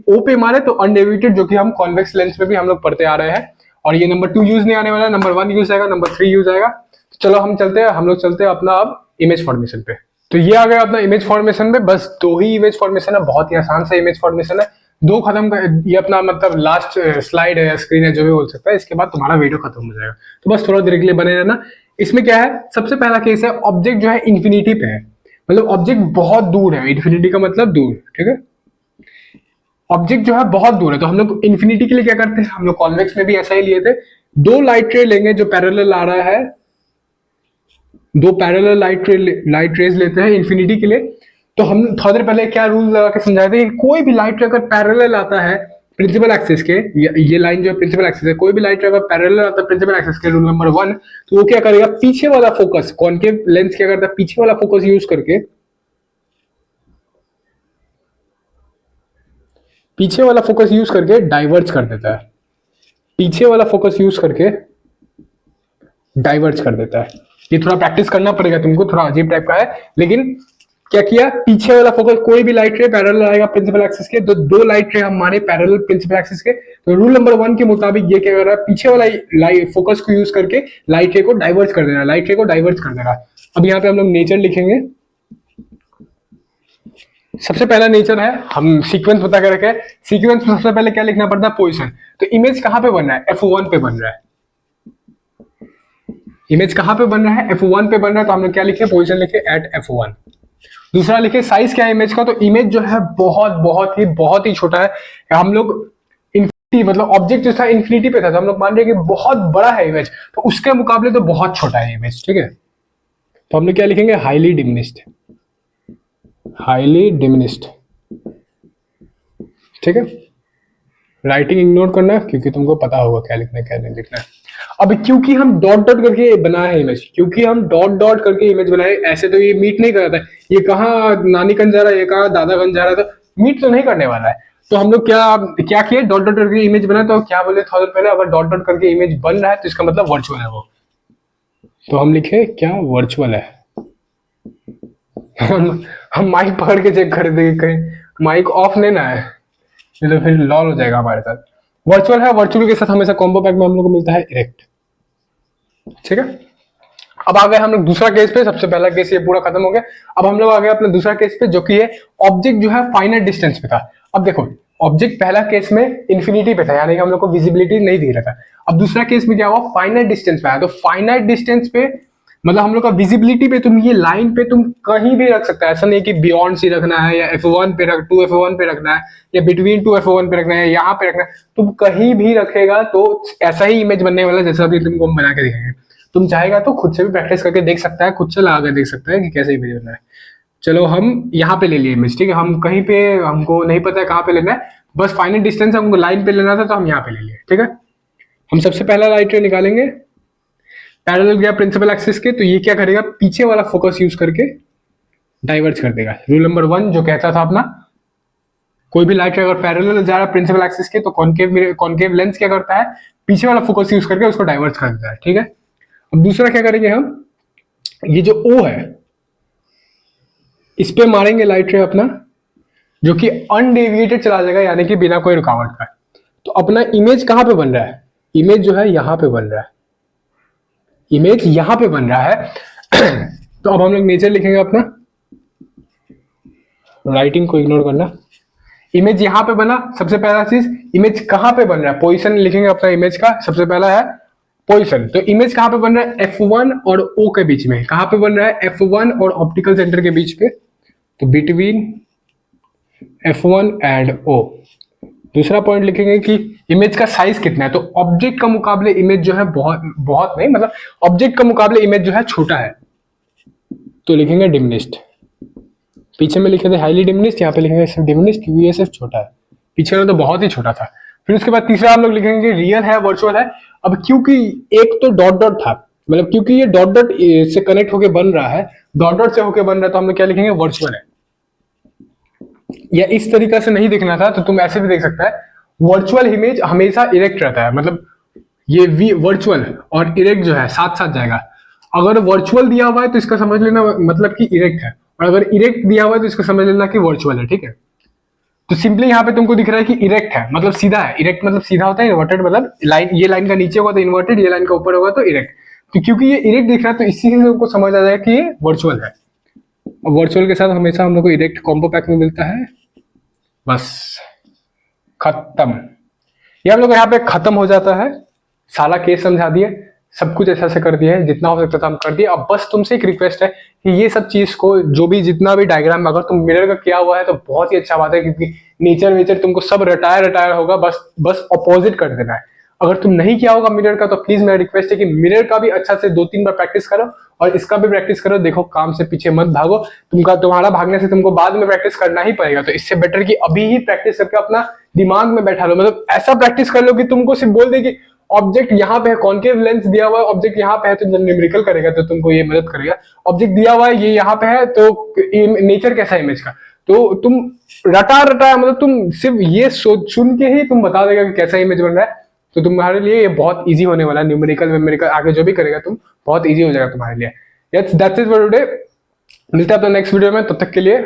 S1: O पे मारे तो अनडेविएटेड, जो कि हम कॉन्वेक्स लेंस में भी हम लोग पढ़ते आ रहे हैं। और ये नंबर 2 यूज नहीं आने वाला, नंबर 1 यूज आएगा, नंबर 3 यूज आएगा। तो चलो हम चलते हैं अपना अब इमेज फॉर्मेशन पे। तो ये आ गया अपना इमेज फॉर्मेशन में, बस दो ही इमेज फॉर्मेशन है, बहुत ही आसान सा इमेज फॉर्मेशन है, दो खत्म कर, ये अपना मतलब लास्ट स्लाइड है, स्क्रीन है, जो भी बोल सकता है। इसके बाद तुम्हारा वीडियो खत्म हो जाएगा, तो बस थोड़ा देर के लिए बने रहना। इसमें क्या है, सबसे पहला केस है, ऑब्जेक्ट जो है इन्फिनिटी पे है, मतलब ऑब्जेक्ट बहुत दूर है, इन्फिनिटी का मतलब दूर, ठीक है। ऑब्जेक्ट जो है बहुत दूर है, तो हम लोग इन्फिनिटी के लिए क्या करते हैं, हम लोग कॉन्वेक्स में भी ऐसा ही लिए थे, दो लाइट रे लेंगे जो पैरेलल आ रहा है, दो पैरेलल लाइट रेज लेते हैं इन्फिनिटी के लिए। तो हम थोड़ी देर पहले क्या रूल लगा के समझाए थे कि कोई भी लाइट रे अगर पैरेलल आता है प्रिंसिपल एक्सिस के, ये लाइन जो है प्रिंसिपल एक्सिस है, कोई भी लाइट रे अगर पैरेलल आता है प्रिंसिपल एक्सिस के, रूल नंबर 1, तो वो क्या करेगा, पीछे वाला फोकस, कॉनकेव लेंस क्या करता है, पीछे वाला फोकस यूज करके डाइवर्ज कर देता है, पीछे वाला फोकस यूज करके डाइवर्ज कर देता है। ये थोड़ा प्रैक्टिस करना पड़ेगा तुमको, थोड़ा अजीब टाइप का है, लेकिन क्या किया, पीछे वाला फोकस, कोई भी लाइट रे पैरेलल आएगा प्रिंसिपल एक्सिस के, तो दो लाइट रे हमारे पैरेलल प्रिंसिपल एक्सिस के, तो रूल नंबर 1 के मुताबिक ये क्या कर रहा है, पीछे वाला फोकस को यूज करके लाइट रे को डाइवर्ज कर देना, अब यहाँ पे हम लोग नेचर लिखेंगे। सबसे पहला नेचर है, हम सीक्वेंस बता के रखे, सीक्वेंस में सबसे पहले क्या लिखना पड़ता है, पोजीशन। तो इमेज कहां पे बन रहा है, F1 पे बन रहा है, इमेज कहां पे बन रहा है, F1 पे बन रहा है, तो हम लोग क्या लिखे, पोजीशन लिखे एट F1। दूसरा लिखे साइज क्या है इमेज का, तो इमेज जो है बहुत ही छोटा है। हम लोग इन्फिनिटी, मतलब ऑब्जेक्ट जो था इन्फिनिटी पे था, तो हम लोग मान रहे हैं कि बहुत बड़ा है इमेज, तो उसके मुकाबले तो बहुत छोटा है इमेज, ठीक है। तो हम लोग क्या लिखेंगे, हाईली डिमिनिस्ड, ठीक है। राइटिंग इग्नोर करना क्योंकि तुमको पता होगा क्या लिखना है क्या नहीं लिखना है। अब क्योंकि हम डॉट डॉट करके बनाए हैं इमेज, क्योंकि हम डॉट डॉट करके इमेज बनाए, ऐसे तो ये मीट नहीं कर रहा था, ये कहाँ नानी कन जा रहा है, ये कहाँ दादा कन जा रहा था, मीट तो नहीं करने वाला है। तो हम लोग क्या क्या किए, डॉट डॉट करके इमेज बना, तो क्या बोले थोड़ा देर पहले, अगर डॉट डॉट करके इमेज बन रहा है तो इसका मतलब वर्चुअल है वो। तो हम लिखे क्या, वर्चुअल है। हम माइक पकड़ के चेक कर देंगे कहीं माइक ऑफ नहीं ना है, नहीं तो फिर लॉल हो जाएगा हमारे साथ। वर्चुअल है, वर्चुअल के साथ हमेशा कॉम्बो पैक में हम लोग को मिलता है इरेक्ट। ठीक है, अब आ गए हम लोग दूसरा केस पे। सबसे पहला केस ये पूरा खत्म हो गया। अब हम लोग आ गए अपने दूसरा केस पे, जो कि है ऑब्जेक्ट जो है फाइनाइट डिस्टेंस पे था। अब देखो, ऑब्जेक्ट पहला केस में इंफिनिटी पे था, यानी कि हम लोग को विजिबिलिटी नहीं दिख रहा था। अब दूसरा केस में क्या हुआ, फाइनाइट डिस्टेंस पे आया। तो फाइनाइट डिस्टेंस पे मतलब हम लोग का विजिबिलिटी पे, तुम ये लाइन पे तुम कहीं भी रख सकता है, ऐसा नहीं कि बियॉन्ड सी रखना है, या F1 पे रख, 2F1 पे रखना है, या बिटवीन 2F1 पे रखना है, यहाँ पे रखना है। तुम कहीं भी रखेगा तो ऐसा ही इमेज बनने वाला है जैसा अभी तुमको हम बना के दिखाएंगे। तुम चाहेगा तो खुद से भी प्रैक्टिस करके देख सकता है, खुद से लगा के देख सकता है कि कैसे इमेज बनना है। चलो हम यहाँ पे ले लिए इमेज, ठीक है, हम कहीं पे हमको नहीं पता है कहाँ पे लेना है, बस फाइनल डिस्टेंस हमको लाइन पे लेना था तो हम यहाँ पे ले लिए। ठीक है, हम सबसे पहला लाइट रे निकालेंगे पैरेलल गया प्रिंसिपल एक्सिस के, तो ये क्या करेगा, पीछे वाला फोकस यूज करके डाइवर्ज कर देगा। रूल नंबर 1 जो कहता था अपना, कोई भी लाइट रे अगर पैरेलल जा रहा है प्रिंसिपल एक्सिस के, तो कॉन्केव लेंस क्या करता है, पीछे वाला फोकस यूज करके उसको डाइवर्ज कर देता है। ठीक है, अब दूसरा क्या करेंगे हम, ये जो O है इस पे मारेंगे लाइट रे अपना, जो कि अनडेविएटेड चला जाएगा, यानी कि बिना कोई रुकावट का। तो अपना इमेज कहां पे बन रहा है, इमेज जो है यहां पे बन रहा है, इमेज यहां पे बन रहा है। तो अब हम लोग नेचर लिखेंगे अपना, राइटिंग को इग्नोर करना। इमेज यहां पे बना, सबसे पहला चीज इमेज कहां पे बन रहा है, पोजीशन लिखेंगे अपना इमेज का, सबसे पहला है पोजीशन। तो इमेज कहां पे बन रहा है, F1 और O के बीच में। कहां पे बन रहा है, F1 और ऑप्टिकल सेंटर के बीच पे, तो बिटवीन F1 एंड O। दूसरा पॉइंट लिखेंगे कि इमेज का साइज कितना है, तो ऑब्जेक्ट का मुकाबले इमेज जो है बहुत नहीं, मतलब ऑब्जेक्ट का मुकाबले इमेज जो है छोटा है, तो लिखेंगे डिमिनिश्ड। पीछे में लिखे थे हाईली डिमिनिश्ड, यहाँ पे लिखेंगे सिर्फ डिमिनिश्ड क्योंकि ये सिर्फ छोटा है, पीछे में तो बहुत ही छोटा था। फिर उसके बाद तीसरा हम लोग लिखेंगे रियल है, वर्चुअल है। अब क्योंकि एक तो डॉट डॉट था, मतलब क्योंकि ये डॉट डॉट से कनेक्ट होके बन रहा है, डॉट डॉट से होके बन रहा है, तो हम लोग क्या लिखेंगे, वर्चुअल है। या इस तरीका से नहीं दिखना था तो तुम ऐसे भी देख सकता है, वर्चुअल इमेज हमेशा इरेक्ट रहता है, मतलब ये वी वर्चुअल और इरेक्ट जो है साथ साथ जाएगा। अगर वर्चुअल दिया हुआ है तो इसका समझ लेना मतलब कि इरेक्ट है, और अगर इरेक्ट दिया हुआ है तो इसका समझ लेना कि वर्चुअल है। ठीक है, तो सिंपली यहाँ पे तुमको दिख रहा है कि इरेक्ट है मतलब सीधा है, इरेक्ट मतलब सीधा होता है, इन्वर्टेड मतलब लाइन, ये लाइन का नीचे होगा तो इन्वर्टेड, ये लाइन का ऊपर होगा तो इरेक्ट। तो क्योंकि ये इरेक्ट दिख रहा है तो इसी से तुमको समझ आ जाएगा कि ये वर्चुअल है। और वर्चुअल के साथ हमेशा हम लोग को इरेक्ट कॉम्बो पैक में मिलता है। बस खत्म, ये हम लोग यहाँ पे खत्म हो जाता है। सारा केस समझा दिए, सब कुछ ऐसा से कर दिया है, जितना हो सकता था हम कर दिए। अब बस तुमसे एक रिक्वेस्ट है कि ये सब चीज को, जो भी जितना भी डायग्राम अगर तुम मिरर का किया हुआ है तो बहुत ही अच्छा बात है, क्योंकि नेचर वेचर तुमको सब रटायर होगा, बस अपोजिट कर देना है। अगर तुम नहीं किया होगा मिरर का, तो प्लीज मेरा रिक्वेस्ट है कि मिरर का भी अच्छा से 2-3 बार प्रैक्टिस करो, और इसका भी प्रैक्टिस करो। देखो, काम से पीछे मत भागो, तुम्हारा भागने से तुमको बाद में प्रैक्टिस करना ही पड़ेगा, तो इससे बेटर कि अभी ही प्रैक्टिस करके अपना दिमाग में बैठा लो। मतलब ऐसा प्रैक्टिस कर लो कि तुमको सिर्फ बोल दे कि ऑब्जेक्ट यहाँ पे है, कॉन्केव लेंस दिया हुआ है, ऑब्जेक्ट यहाँ पे है, तो जब न्यूमेरिकल करेगा तो तुमको ये मदद करेगा। ऑब्जेक्ट दिया हुआ है, ये यहाँ पे है, तो नेचर कैसा है इमेज का, तो तुम रटा मतलब तुम सिर्फ ये सुन के ही तुम बता देगा कि कैसा इमेज बन रहा है। तो तुम्हारे लिए ये बहुत इजी होने वाला है, न्यूमेरिकल वेमेरिकल आगे जो भी करेगा तुम, बहुत इजी हो जाएगा तुम्हारे लिए। Yes, that's it for today. मिलते हैं अपने नेक्स्ट वीडियो में, तब तक के लिए